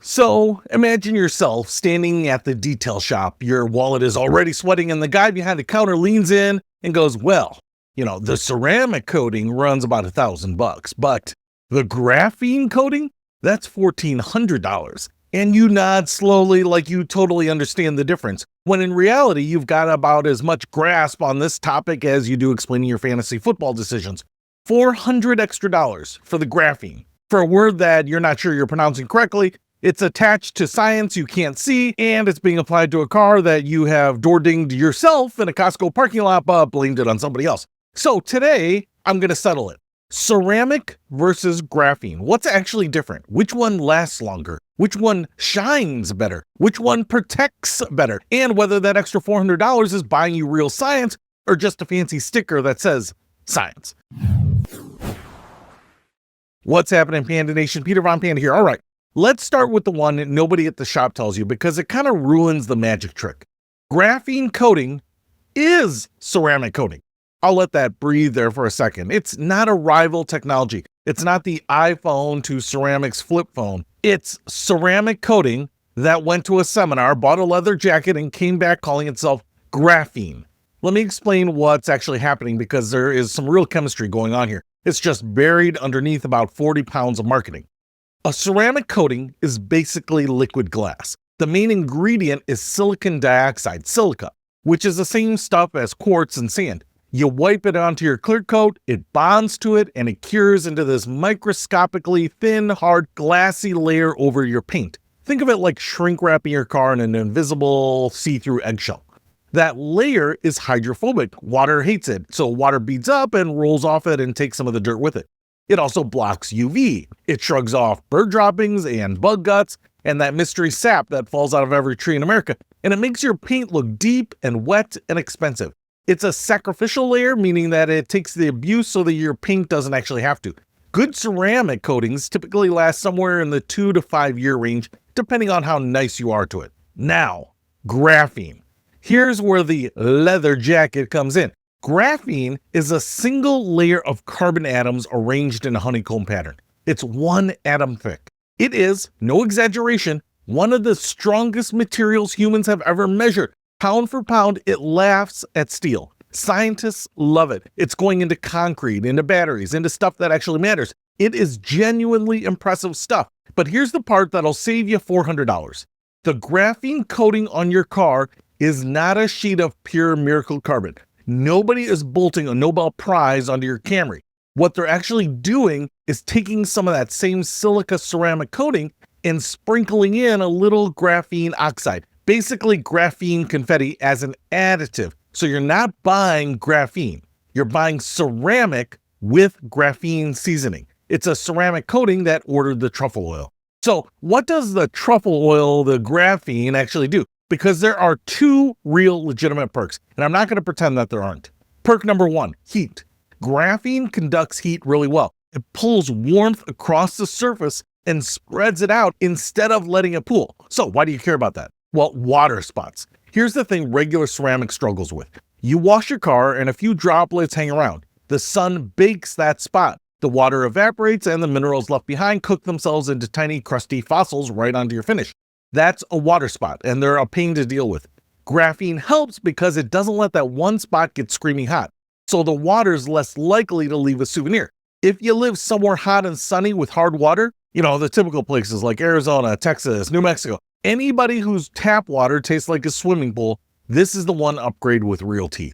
So imagine yourself standing at the detail shop. Your wallet is already sweating, and the guy behind the counter leans in and goes, "Well, the ceramic coating runs about $1,000, but the graphene coating, that's $1,400. And you nod slowly like you totally understand the difference, when in reality, you've got about as much grasp on this topic as you do explaining your fantasy football decisions. $400 extra for the graphene. For a word that you're not sure you're pronouncing correctly, it's attached to science you can't see, and it's being applied to a car that you have door dinged yourself in a Costco parking lot, but blamed it on somebody else. So today, I'm going to settle it. Ceramic versus graphene. What's actually different? Which one lasts longer? Which one shines better? Which one protects better? And whether that extra $400 is buying you real science or just a fancy sticker that says science. What's happening, Panda Nation? Peter Von Panda here. All right. Let's start with the one that nobody at the shop tells you because it kind of ruins the magic trick. Graphene coating is ceramic coating. I'll let that breathe there for a second. It's not a rival technology. It's not the iPhone to ceramics flip phone. It's ceramic coating that went to a seminar, bought a leather jacket, and came back calling itself graphene. Let me explain what's actually happening because there is some real chemistry going on here. It's just buried underneath about 40 pounds of marketing. A ceramic coating is basically liquid glass. The main ingredient is silicon dioxide, silica, which is the same stuff as quartz and sand. You wipe it onto your clear coat, it bonds to it, and it cures into this microscopically thin, hard, glassy layer over your paint. Think of it like shrink wrapping your car in an invisible, see-through eggshell. That layer is hydrophobic. Water hates it, so water beads up and rolls off it and takes some of the dirt with it. It also blocks UV. It shrugs off bird droppings and bug guts and that mystery sap that falls out of every tree in America, and it makes your paint look deep and wet and expensive. It's a sacrificial layer, meaning that it takes the abuse so that your paint doesn't actually have to. Good ceramic coatings typically last somewhere in the 2 to 5 year range, depending on how nice you are to it. Now, graphene. Here's where the leather jacket comes in. Graphene is a single layer of carbon atoms arranged in a honeycomb pattern. It's one atom thick. It is, no exaggeration, one of the strongest materials humans have ever measured. Pound for pound, it laughs at steel. Scientists love it. It's going into concrete, into batteries, into stuff that actually matters. It is genuinely impressive stuff. But here's the part that'll save you $400. The graphene coating on your car is not a sheet of pure miracle carbon. Nobody is bolting a Nobel Prize onto your Camry. What they're actually doing is taking some of that same silica ceramic coating and sprinkling in a little graphene oxide, basically graphene confetti as an additive. So you're not buying graphene, you're buying ceramic with graphene seasoning. It's a ceramic coating that ordered the truffle oil. So what does the truffle oil, the graphene, actually do? Because there are two real legitimate perks, and I'm not going to pretend that there aren't. Perk number one, heat. Graphene conducts heat really well. It pulls warmth across the surface and spreads it out instead of letting it pool. So why do you care about that? Well, water spots. Here's the thing regular ceramic struggles with. You wash your car and a few droplets hang around. The sun bakes that spot. The water evaporates and the minerals left behind cook themselves into tiny crusty fossils right onto your finish. That's a water spot, and they're a pain to deal with. Graphene helps because it doesn't let that one spot get screaming hot, so the water's less likely to leave a souvenir. If you live somewhere hot and sunny with hard water, the typical places like Arizona, Texas, New Mexico, anybody whose tap water tastes like a swimming pool, this is the one upgrade with real teeth.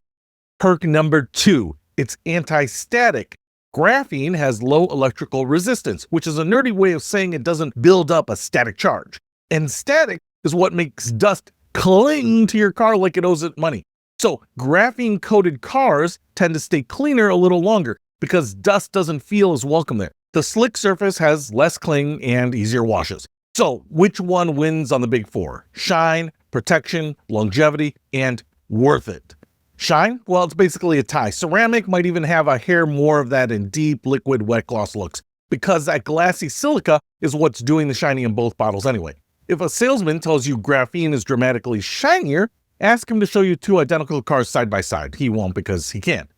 Perk number two, it's anti-static. Graphene has low electrical resistance, which is a nerdy way of saying it doesn't build up a static charge. And static is what makes dust cling to your car like it owes it money. So graphene-coated cars tend to stay cleaner a little longer because dust doesn't feel as welcome there. The slick surface has less cling and easier washes. So which one wins on the big four? Shine, protection, longevity, and worth it. Shine? Well, it's basically a tie. Ceramic might even have a hair more of that in deep, liquid, wet gloss looks because that glassy silica is what's doing the shiny in both bottles anyway. If a salesman tells you graphene is dramatically shinier, ask him to show you two identical cars side by side. He won't because he can't.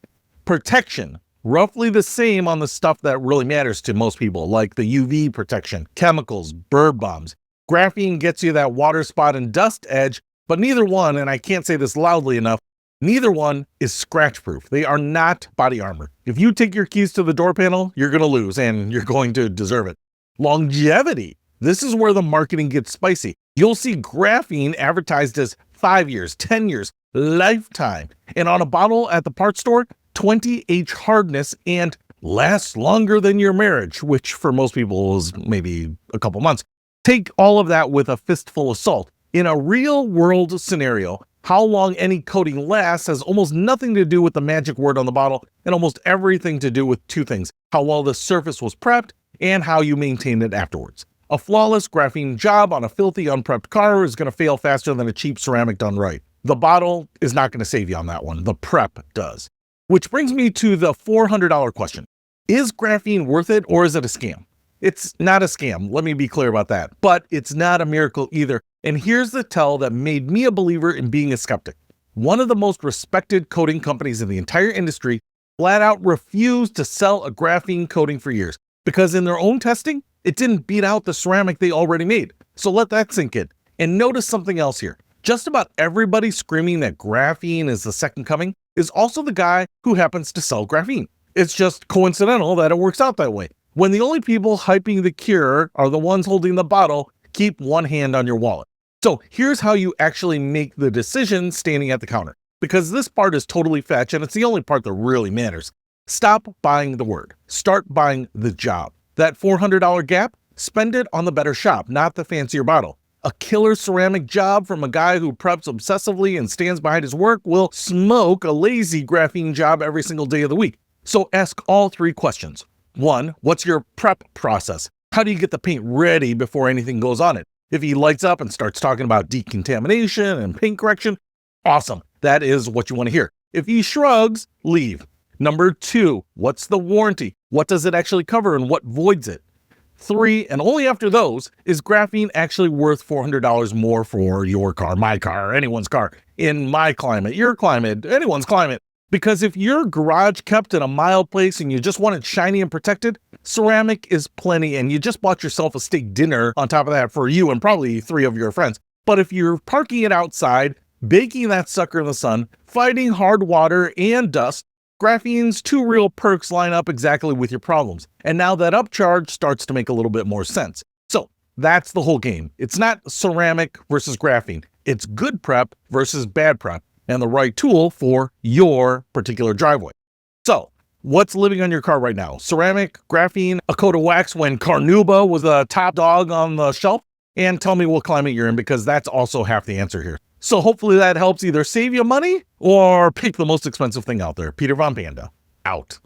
Protection. Roughly the same on the stuff that really matters to most people, like the UV protection, chemicals, bird bombs. Graphene gets you that water spot and dust edge, but neither one, and I can't say this loudly enough, neither one is scratch proof. They are not body armor. If you take your keys to the door panel, you're going to lose and you're going to deserve it. Longevity. This is where the marketing gets spicy. You'll see graphene advertised as 5 years, 10 years, lifetime. And on a bottle at the parts store, 20H hardness and lasts longer than your marriage, which for most people is maybe a couple months. Take all of that with a fistful of salt. In a real world scenario, how long any coating lasts has almost nothing to do with the magic word on the bottle and almost everything to do with two things: how well the surface was prepped and how you maintain it afterwards. A flawless graphene job on a filthy, unprepped car is going to fail faster than a cheap ceramic done right. The bottle is not going to save you on that one. The prep does. Which brings me to the $400 question. Is graphene worth it or is it a scam? It's not a scam, let me be clear about that, but it's not a miracle either. And here's the tell that made me a believer in being a skeptic. One of the most respected coating companies in the entire industry flat out refused to sell a graphene coating for years because in their own testing, it didn't beat out the ceramic they already made. So let that sink in. And notice something else here. Just about everybody screaming that graphene is the second coming is also the guy who happens to sell graphene. It's just coincidental that it works out that way. When the only people hyping the cure are the ones holding the bottle, keep one hand on your wallet. So here's how you actually make the decision standing at the counter, because this part is totally fetch and it's the only part that really matters. Stop buying the word. Start buying the job. That $400 gap, spend it on the better shop, not the fancier bottle. A killer ceramic job from a guy who preps obsessively and stands behind his work will smoke a lazy graphene job every single day of the week. So ask all three questions. 1, what's your prep process? How do you get the paint ready before anything goes on it? If he lights up and starts talking about decontamination and paint correction, awesome. That is what you want to hear. If he shrugs, leave. Number 2, what's the warranty? What does it actually cover and what voids it? 3, and only after those, is graphene actually worth $400 more for your car, my car, anyone's car, in my climate, your climate, anyone's climate? Because if your garage kept in a mild place and you just want it shiny and protected, ceramic is plenty and you just bought yourself a steak dinner on top of that for you and probably 3 of your friends. But if you're parking it outside, baking that sucker in the sun, fighting hard water and dust, graphene's 2 real perks line up exactly with your problems. And now that upcharge starts to make a little bit more sense. So that's the whole game. It's not ceramic versus graphene. It's good prep versus bad prep, and the right tool for your particular driveway. So, what's living on your car right now? Ceramic, graphene, a coat of wax when Carnauba was a top dog on the shelf? And tell me what climate you're in, because that's also half the answer here. So hopefully that helps either save you money or pick the most expensive thing out there. Peter Von Panda, out.